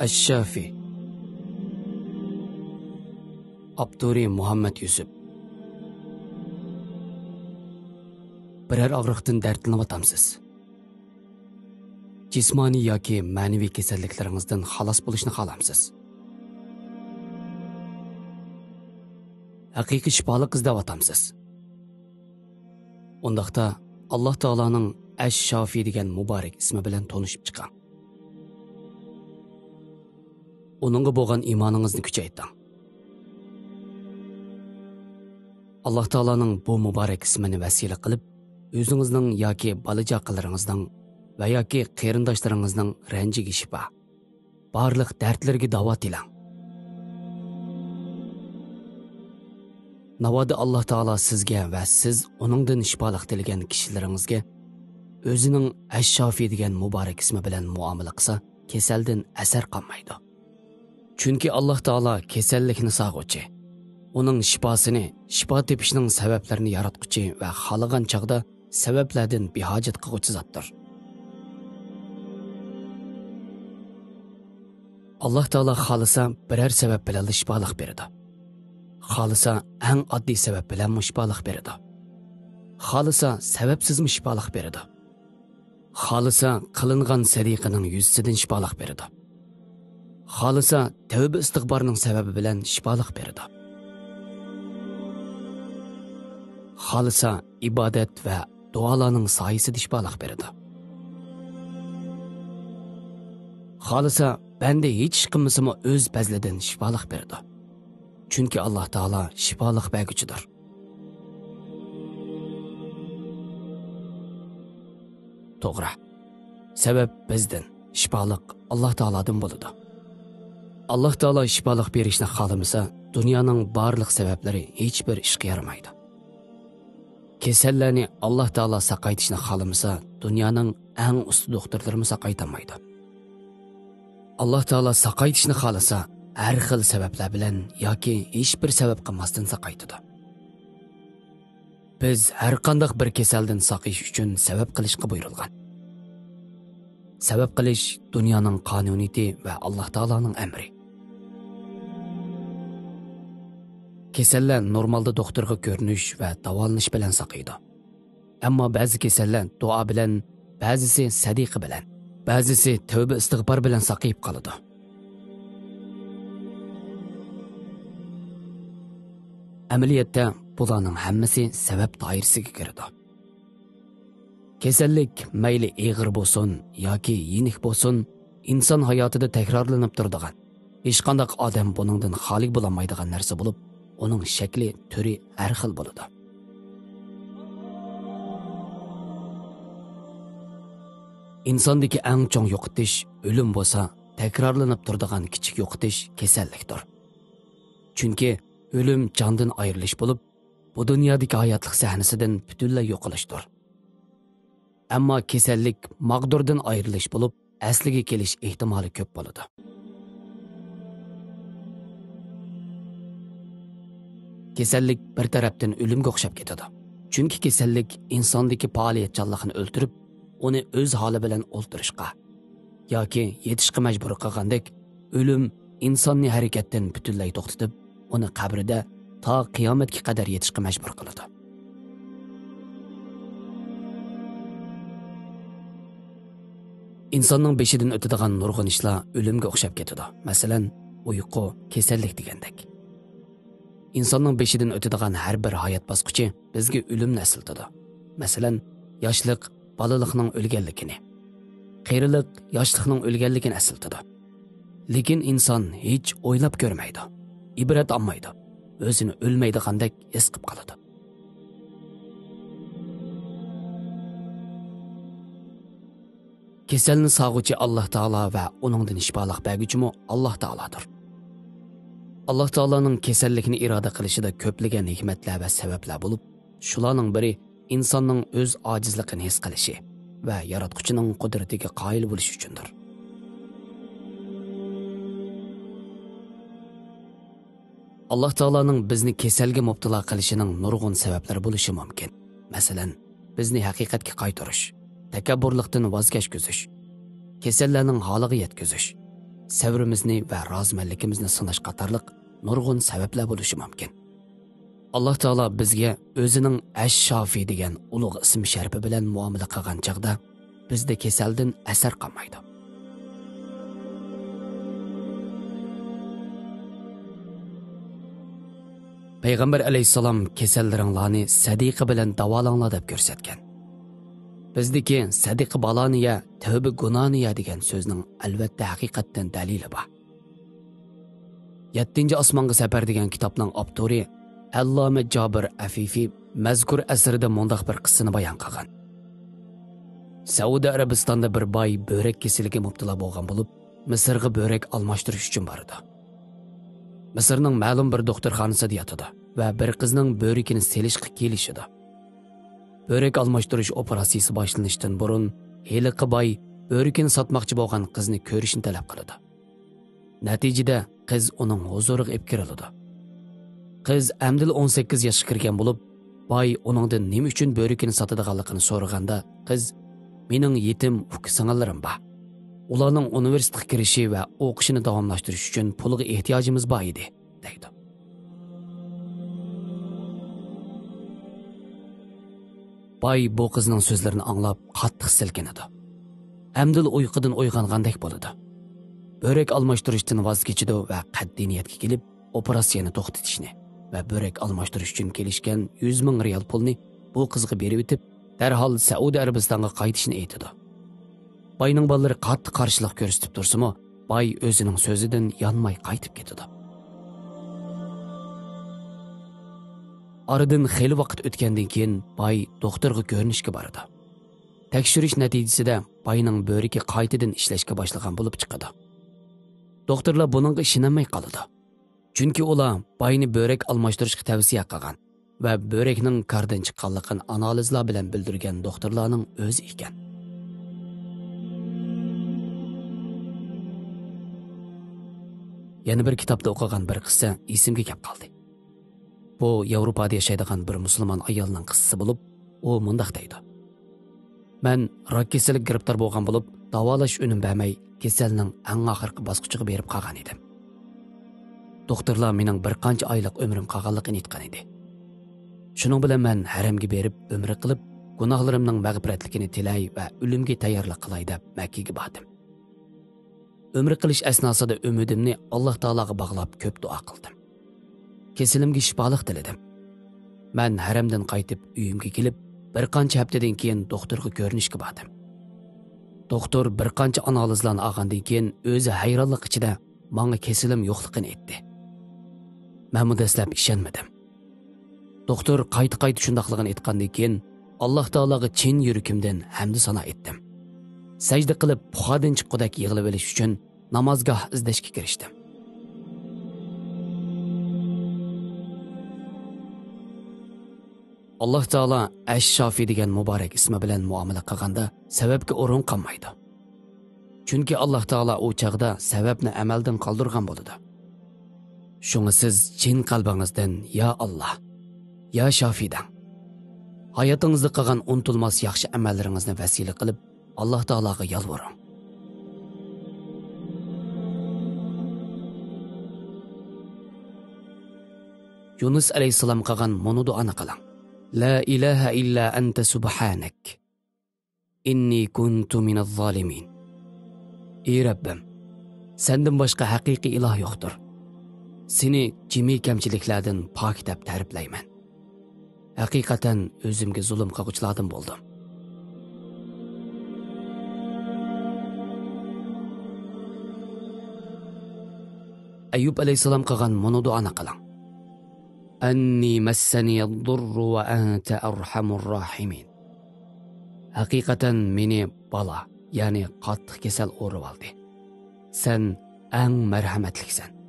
Ash-Shafi Abduri Muhammad Yusuf Birər ağrıqdan dərdlənib atamsız. Cismani yoki ma'naviy kasalliklaringizdan xalos bo'lishni xohlamsiz. Haqiqiy shifoliq izlab atamsız. Undaqda Alloh taolaning Ash-Shafi degan muborak ismi bilan tanishib chiqing. Onunğa bo'lgan iymoningizni kuchaytiring. Alloh taolaning bu muborak ismini vasila qilib, o'zingizning yoki balajoqlaringizning va yoki qarindoshlaringizning ranjiga shifo, barliq dardlarga davo tilang. Navoda Alloh taolo sizga va siz uningdan shifoliq tilgan kishilaringizga o'zining Ash-Shafi degan muborak ismi bilan muomala qilsa, kasaldan asar qolmaydi. Chunki Alloh taolo kasallikni sog'uvchi, uning shifosini, shifo tepishning sabablarini yaratquchi va xohlagan chaqda sabablardan behojat qiluvchi zotdir. Alloh taolo xohlasa biror sabab bilan shifoliq beradi. Xohlasa eng oddiy sabab bilan shifoliq beradi. Xohlasa sababsiz shifoliq beradi. Xohlasa qilingan sadiqaning yuzsidan shifoliq beradi. Xohlasa tavba istig'borning sababi bilan shifoliq beradi. Xohlasa ibodat va duolarning soyasida shifoliq beradi. Xohlasa banda hech qilmasimi o'z bazlidan shifoliq beradi. Chunki Alloh taolo shifoliq berguchidir. To'g'ri. Sabab bizdan, shifoliq Alloh taolodan bo'ladi. Alloh taolo shifoliq berishni xohlamasa, dunyoning barliq sabablari hech bir ishga yaramaydi. Kasallarni Alloh taolo saqaytishni xohlamasa, dunyoning eng usti doktorlari saqaytamaydi. Alloh taolo saqaytishni xohlasa, har xil sabablar bilan yoki hech bir sabab qilmasdan saqaytadi. Biz har qanday bir kasaldan saqayish uchun sabab qilishga buyurilgan. Sabab qilish dunyoning qonuniyati va Alloh taoloning amri. Kasallar normalda doktorga ko'rinish va davolanish bilan saqaydi. Ammo ba'zi kasallar duo bilan, ba'zisi sadiqa bilan, ba'zisi tavba istig'for bilan saqayib qoladi. Amaliyotda bularning hammasi sabab doirasiga kiradi. Kasallik mayli og'ir bo'lsin yoki yengil bo'lsin, inson hayotida takrorlanib turadigan, hech qanday odam buningdan xoli bo'la olmaydigan narsa bo'lib, uning shakli, turi har xil bo'ladi. Insondagi eng chong yo'qotish o'lim bo'lsa, takrorlanib turadigan kichik yo'qotish kasallikdir. Chunki o'lim jondan ayrilish bo'lib, bu dunyodagi hayotlik sahnasidan butunlay yo'qolishdir. Ammo kasallik maqdurdan ayrilish bo'lib, asliga kelish ehtimoli ko'p bo'ladi. Kasallik bir tarafdan o'limga o'xshab ketadi. Chunki kasallik insondagi faoliyatchanligini o'ltirib, uni o'z holi bilan o'ltirishga yoki yetishga majbur qilgandek, o'lim insonni harakatdan butunlay to'xtatib, uni qabrida to qiyomatga qadar yetishga majbur qiladi. İnsonning beshidan o'tadigan nurg'un ishlar o'limga o'xshab ketadi. Masalan, uyqu, kasallik degandek. İnsonning beshidan o'tadigan har bir hayot bosqichi bizga o'limni eslatadi. Masalan, yoshlik bolalikning o'lganligini, qarilik yoshlikning o'lganligini eslatadi. Lekin inson hech o'ylab ko'rmaydi, ibrat olmaydi, o'zini o'lmaydigandek his qilib qoladi. Kasalni sog'uvchi Alloh taolo va uningdan shifoliq berguchimi Alloh taolodir. Alloh taoloning kasallikni iroda qilishida ko'plagan hikmatlar va sabablar bo'lib, shularning biri insonning o'z ojizligini his qilishi va yaratquchining qudratiga qoyil bo'lish uchundir. Alloh taoloning bizni kasalga mubtalo qilishining nurg'un sabablari bo'lishi mumkin. Masalan, bizni haqiqatga qaytarish, takabburlikdan voz kechkizish, kasallarning holiga yetkizish, sabrimizni va rozimanligimizni sinash qatorliq nurg'un sabablar bo'lishi mumkin. Alloh taolo bizga o'zining Ash-Shofi degan ulug' ism sharifi bilan muomala qilgan chaqda bizda kasaldan asar qolmaydi. Payg'ambar alayhissalom kasallaringlarni sadiqa bilan davolanglar deb ko'rsatgan. Bizdiki sadiqa baloniya, tavba gunoniya degan so'zning albatta haqiqatdan dalili bor. 7 osmonga safar degan kitobning avtori Alloma Jabir Afifi mazkur asrida mundaq bir qissani bayon qilgan. Saudiya Arabistonda bir boy börak kasaliga mubtalo bo'lgan bo'lib, Misrga börak almashtirish uchun bordi. Misrning ma'lum bir doktorxonasida yotdi va bir qizning börekini selishga kelishdi. Börak almashtirish operatsiyasi boshlanishdan burun heliqi boy börekini sotmoqchi bo'lgan qizni ko'rishni talab qildi. Natijada qiz uning huzuriga olib kirildi. Qiz amdil 18 yoshga kirgan bo'lib, boy uningdan nima uchun börekini sotadiganligini so'raganda, qiz "Mening yetim uka-sing'illarim bor. Ularning universitetga kirishi va o'qishini davomlashtirish uchun pulga ehtiyojimiz bor edi" deydi. Boy bu qizning so'zlarini anglab qattiq silkinadi. Amdil uyqudan uyg'ongandek bo'ladi. Börak almashtirishdan voz kechdi va qat'iy niyatga kelib, operatsiyani to'xtatishni va börak almashtirish uchun kelishgan 100 ming riyal pulni bu qizga berib etib, darhol Saudiya Arabistonga qaytishni aytdi. Boyning bolalari qattiq qarshilik ko'rsatib tursa-mu, boy o'zining so'zidan yonmay qaytib ketdi. Aradan xeyli vaqt o'tgandan keyin boy doktorga ko'rinishga bordi. Tekshirish natijasida boyning böbreki qaytadan ishlashga boshlagan bo'lib chiqadi. Doktorlar buningga ishonmay qoldi. Chunki ular boyni böbrek almashtirishga tavsiya qilgan va böbrekning qardan chiqqanligini analizlar bilan bildirgan doktorlarning o'zi ekan. Yana bir kitobda o'qigan bir qissa esimga kelib qoldi. Bu Yevropada yashaydigan bir musulmon ayolning qissasi bo'lib, u mundaq deydi. Men rak kasallik giribtor bo'lgan bo'lib, davolash unum bermay, kasalning eng oxirgi bosqichiga berib qolgan edim. Doktorlar mening bir qancha oylik umrim qolganligini aytgan edi. Shuning bilan men haramga berib, umr qilib, gunohlarimning mag'firatligini tilay va o'limga tayyorlik qilay deb Makkaga bordim. Umr qilish asnosida umidimni Alloh taolaga bog'lab ko'p duo qildim. Kesalimga shifolik tiladim. Men haramdan qaytib uyimga kelib, bir qancha haftadan keyin doktorga ko'rinishga bordim. Doktor bir qancha analizlarni olgandan keyin o'zi hayronlik ichida menga kesalim yo'qligini aytdi. Men bu dastlab ishonmadim. Doktor qayta shundaqligini aytgandan keyin Alloh taolaga chin yuragimdan hamd sano etdim. Sajda qilib puxadan chiqqudek yig'ilib olish uchun namozgoh izlashga kirishdim. Alloh taolo Ash-Shofi degan muborak ismi bilan muomala qilganda sababga o'rin qolmaydi. Chunki Alloh taolo u chaqda sababni amaldan qoldirgan bo'ladi. Shunga siz chin qalbingizdan ya Alloh, ya Shofidan hayotingizda qilgan unutilmas yaxshi amallaringizni vasila qilib Alloh taologa yalvoring. Yunus alayhissalom qilgan mana duoni qiling. La ilaha illa anta subhanak. Inni kuntu minaz zalimin. Ey Rabbim, sendan boshqa haqiqiy iloh yo'qdir. Seni jimi kamchiliklardan pok deb ta'riflayman. Haqiqatan o'zimga zulm qiluvchilardan bo'ldim. Ayyub alayhissalom qilgan mana duoni qiling. Anni massani ad-durru wa anta arhamur rahimin. Haqiqatan meni bala, ya'ni qattiq kasal o'rib oldi. Sen eng marhamatliksan.